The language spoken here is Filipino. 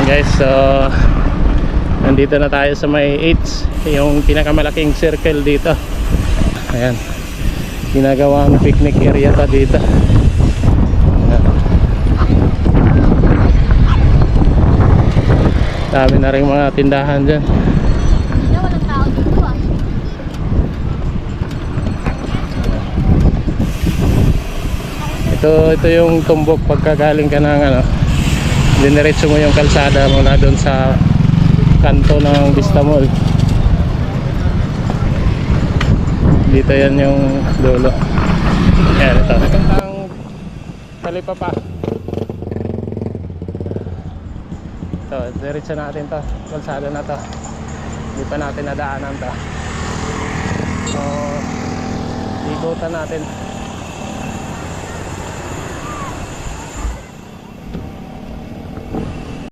Ayan guys, so nandito na tayo sa may 8, yung pinakamalaking circle dito. Ayan, ginagawang picnic area pa dito. Ayan. Dami na rin mga tindahan dyan. Walang tao dito ah. Ito yung tumbok pagkagaling ka ng ano, diniretso mo yung kalsada mula doon sa kanto ng Vista Mall. Dito yan yung dulo. Ayan, ito ang Talipapa. Ito, diretso natin to, kalsada na to. Hindi pa natin nadaanan to, so ikutan natin.